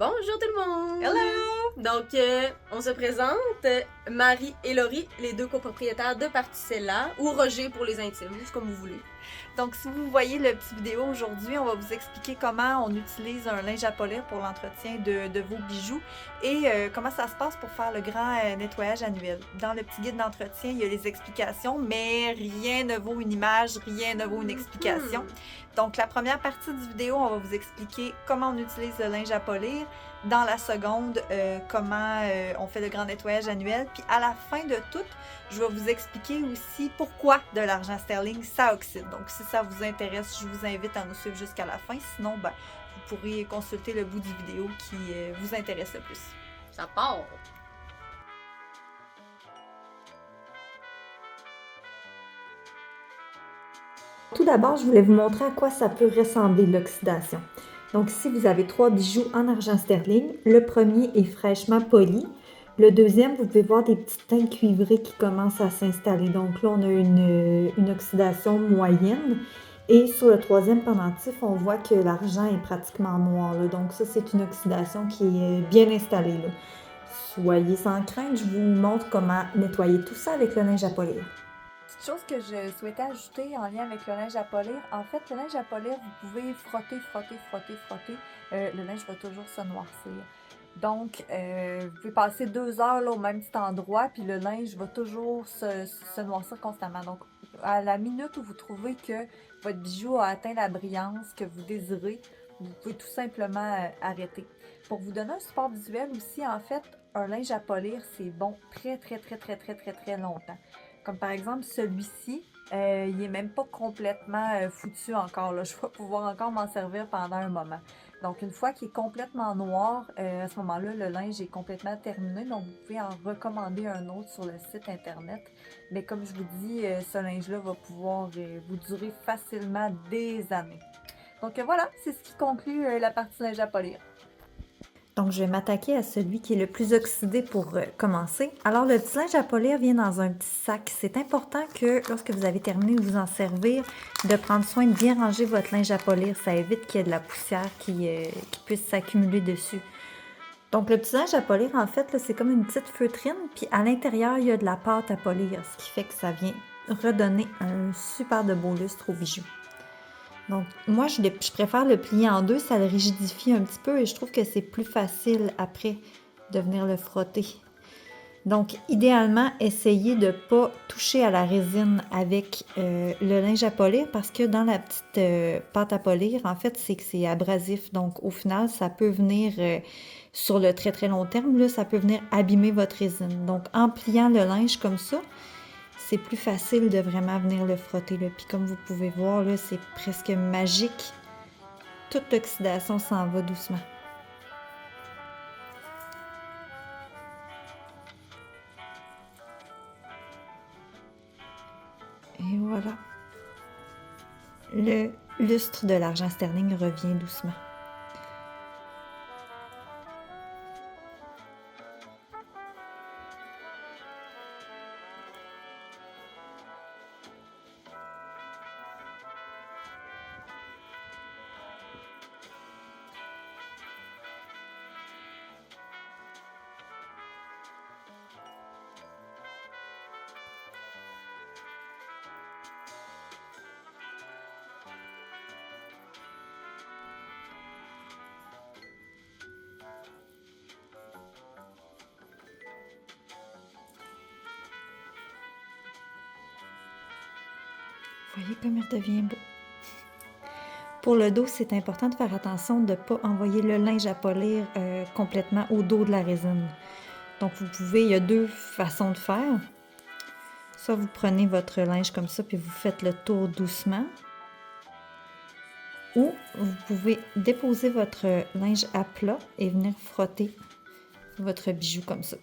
Bonjour tout le monde! Hello! Donc, on se présente, Marie et Laurie, les deux copropriétaires de Particella, ou Roger pour les intimes, c'est comme vous voulez. Donc, si vous voyez le petit vidéo aujourd'hui, on va vous expliquer comment on utilise un linge à polir pour l'entretien de vos bijoux et comment ça se passe pour faire le grand nettoyage annuel. Dans le petit guide d'entretien, il y a les explications, mais rien ne vaut une image, rien ne vaut une explication. Donc, la première partie du vidéo, on va vous expliquer comment on utilise le linge à polir. Dans la seconde, comment on fait le grand nettoyage annuel. Puis à la fin de tout, je vais vous expliquer aussi pourquoi de l'argent sterling, ça oxyde. Donc si ça vous intéresse, je vous invite à nous suivre jusqu'à la fin. Sinon, vous pourrez consulter le bout du vidéo qui vous intéresse le plus. Ça part! Tout d'abord, je voulais vous montrer à quoi ça peut ressembler l'oxydation. Donc ici, vous avez 3 bijoux en argent sterling. Le premier est fraîchement poli. Le deuxième, vous pouvez voir des petites teintes cuivrées qui commencent à s'installer. Donc là, on a une oxydation moyenne. Et sur le troisième pendentif, on voit que l'argent est pratiquement noir. Là. Donc ça, c'est une oxydation qui est bien installée. Là. Soyez sans crainte, je vous montre comment nettoyer tout ça avec le linge à polir. Petite chose que je souhaitais ajouter en lien avec le linge à polir, en fait, le linge à polir, vous pouvez frotter. Le linge va toujours se noircir. Donc, vous pouvez passer 2 heures là, au même petit endroit, puis le linge va toujours se noircir constamment. Donc, à la minute où vous trouvez que votre bijou a atteint la brillance que vous désirez, vous pouvez tout simplement arrêter. Pour vous donner un support visuel aussi, en fait, un linge à polir, c'est bon très longtemps. Comme par exemple celui-ci, il n'est même pas complètement foutu encore. Là. Je vais pouvoir encore m'en servir pendant un moment. Donc, une fois qu'il est complètement noir, à ce moment-là, le linge est complètement terminé. Donc, vous pouvez en recommander un autre sur le site internet. Mais comme je vous dis, ce linge-là va pouvoir vous durer facilement des années. Donc, voilà, c'est ce qui conclut la partie linge à polir. Donc, je vais m'attaquer à celui qui est le plus oxydé pour commencer. Alors, le petit linge à polir vient dans un petit sac. C'est important que lorsque vous avez terminé de vous en servir, de prendre soin de bien ranger votre linge à polir. Ça évite qu'il y ait de la poussière qui puisse s'accumuler dessus. Donc, le petit linge à polir, en fait, c'est comme une petite feutrine. Puis, à l'intérieur, il y a de la pâte à polir, ce qui fait que ça vient redonner un super de beau lustre au bijou. Donc, moi, je préfère le plier en deux, ça le rigidifie un petit peu et je trouve que c'est plus facile après de venir le frotter. Donc, idéalement, essayez de ne pas toucher à la résine avec le linge à polir parce que dans la petite pâte à polir, en fait, c'est que c'est abrasif. Donc, au final, ça peut venir, sur le très long terme, là, ça peut venir abîmer votre résine. Donc, en pliant le linge comme ça, c'est plus facile de vraiment venir le frotter. Là. Puis comme vous pouvez voir, là, c'est presque magique. Toute l'oxydation s'en va doucement. Et voilà. Le lustre de l'argent sterling revient doucement. Voyez comme il redevient beau. Pour le dos, c'est important de faire attention de ne pas envoyer le linge à polir complètement au dos de la résine. Donc, il y a 2 façons de faire. Soit vous prenez votre linge comme ça, puis vous faites le tour doucement. Ou vous pouvez déposer votre linge à plat et venir frotter votre bijou comme ça.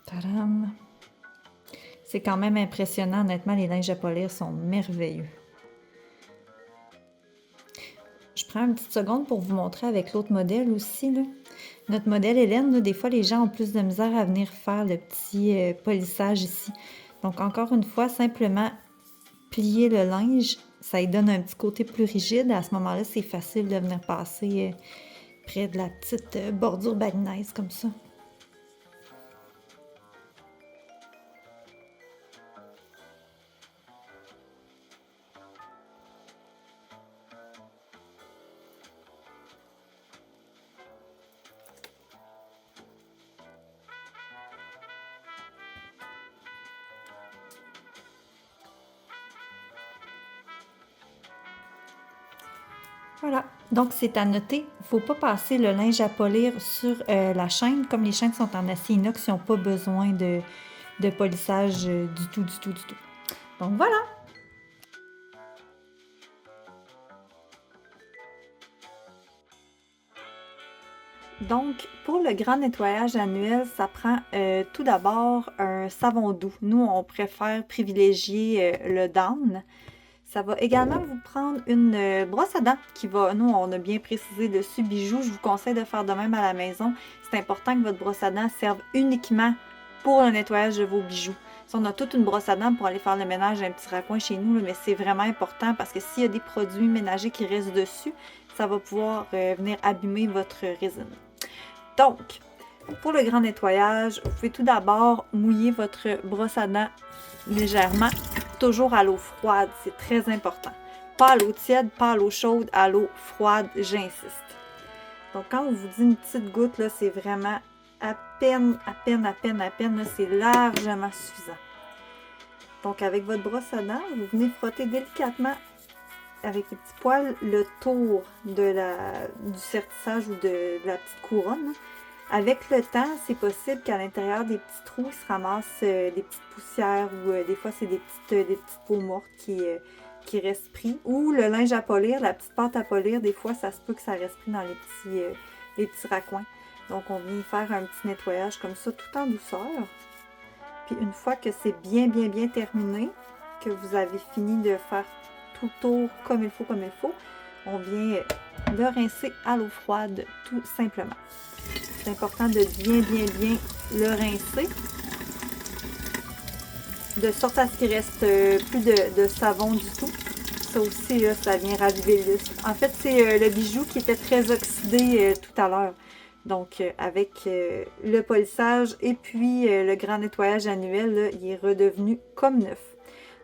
Tadam! C'est quand même impressionnant, honnêtement, les linges à polir sont merveilleux. Je prends une petite seconde pour vous montrer avec l'autre modèle aussi. Là. Notre modèle Hélène, là, des fois, les gens ont plus de misère à venir faire le petit polissage ici. Donc, encore une fois, simplement plier le linge ça lui donne un petit côté plus rigide. À ce moment-là, c'est facile de venir passer près de la petite bordure bagnaise comme ça. Voilà, donc c'est à noter, il ne faut pas passer le linge à polir sur la chaîne. Comme les chaînes sont en acier inox, ils n'ont pas besoin de polissage du tout. Donc voilà! Donc, pour le grand nettoyage annuel, ça prend tout d'abord un savon doux. Nous, on préfère privilégier le Dawn. Ça va également vous prendre une brosse à dents qui va, nous on a bien précisé dessus bijoux, je vous conseille de faire de même à la maison. C'est important que votre brosse à dents serve uniquement pour le nettoyage de vos bijoux. Si on a toute une brosse à dents pour aller faire le ménage d'un petit raccoin chez nous, mais c'est vraiment important parce que s'il y a des produits ménagers qui restent dessus, ça va pouvoir venir abîmer votre résine. Donc, pour le grand nettoyage, vous pouvez tout d'abord mouiller votre brosse à dents légèrement, toujours à l'eau froide, c'est très important. Pas à l'eau tiède, pas à l'eau chaude, à l'eau froide, j'insiste. Donc quand on vous dit une petite goutte, là, c'est vraiment à peine, là, c'est largement suffisant. Donc avec votre brosse à dents, vous venez frotter délicatement avec les petits poils le tour du sertissage ou de la petite couronne. Avec le temps, c'est possible qu'à l'intérieur des petits trous, il se ramasse des petites poussières ou des fois, c'est des petites peaux mortes qui restent pris. Ou le linge à polir, la petite pâte à polir, des fois, ça se peut que ça reste pris dans les petits raccoins. Donc, on vient faire un petit nettoyage comme ça, tout en douceur. Puis, une fois que c'est bien terminé, que vous avez fini de faire tout le tour comme il faut, on vient le rincer à l'eau froide, tout simplement. C'est important de bien le rincer, de sorte à ce qu'il reste plus de savon du tout. Ça aussi, là, ça vient raviver le lustre. En fait, c'est le bijou qui était très oxydé tout à l'heure. Donc, avec le polissage et puis le grand nettoyage annuel, là, il est redevenu comme neuf.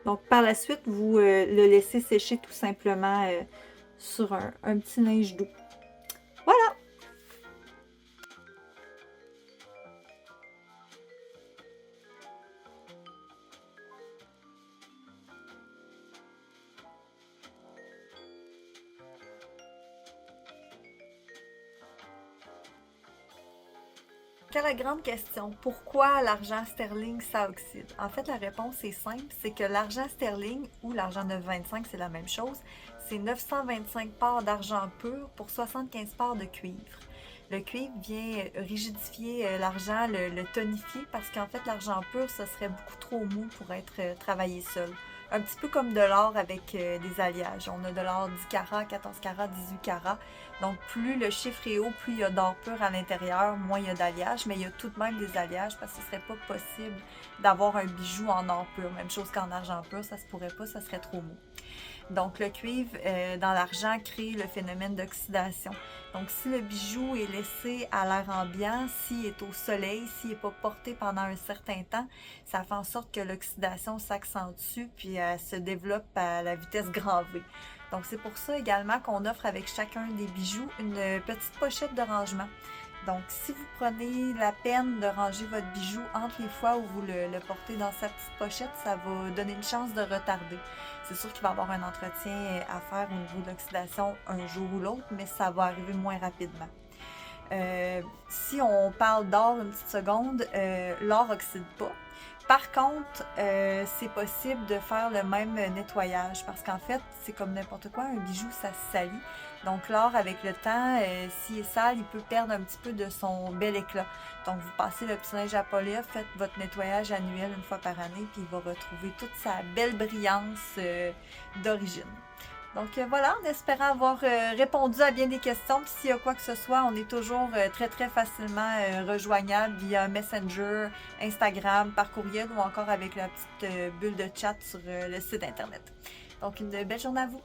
Donc, par la suite, vous le laissez sécher tout simplement sur un petit linge doux. Voilà! La grande question, pourquoi l'argent sterling ça oxyde? En fait, la réponse est simple, c'est que l'argent sterling ou l'argent 925, c'est la même chose, c'est 925 parts d'argent pur pour 75 parts de cuivre. Le cuivre vient rigidifier l'argent, le tonifier, parce qu'en fait, l'argent pur, ce serait beaucoup trop mou pour être travaillé seul. Un petit peu comme de l'or avec des alliages. On a de l'or 10 carats, 14 carats, 18 carats. Donc, plus le chiffre est haut, plus il y a d'or pur à l'intérieur, moins il y a d'alliages. Mais il y a tout de même des alliages parce que ce ne serait pas possible d'avoir un bijou en or pur. Même chose qu'en argent pur, ça ne se pourrait pas, ça serait trop mou. Donc, le cuivre dans l'argent crée le phénomène d'oxydation. Donc, si le bijou est laissé à l'air ambiant, s'il est au soleil, s'il n'est pas porté pendant un certain temps, ça fait en sorte que l'oxydation s'accentue puis elle se développe à la vitesse grand V. Donc, c'est pour ça également qu'on offre avec chacun des bijoux une petite pochette de rangement. Donc, si vous prenez la peine de ranger votre bijou entre les fois où vous le portez dans sa petite pochette, ça va donner une chance de retarder. C'est sûr qu'il va y avoir un entretien à faire au niveau de l'oxydation un jour ou l'autre, mais ça va arriver moins rapidement. Si on parle d'or une petite seconde, l'or n'oxyde pas. Par contre, c'est possible de faire le même nettoyage parce qu'en fait, c'est comme n'importe quoi, un bijou, ça se salit. Donc l'or, avec le temps, s'il est sale, il peut perdre un petit peu de son bel éclat. Donc vous passez le petit linge à polir, faites votre nettoyage annuel une fois par année, puis il va retrouver toute sa belle brillance d'origine. Donc voilà, en espérant avoir répondu à bien des questions. Puis s'il y a quoi que ce soit, on est toujours très facilement rejoignable via Messenger, Instagram, par courriel ou encore avec la petite bulle de chat sur le site internet. Donc, une belle journée à vous.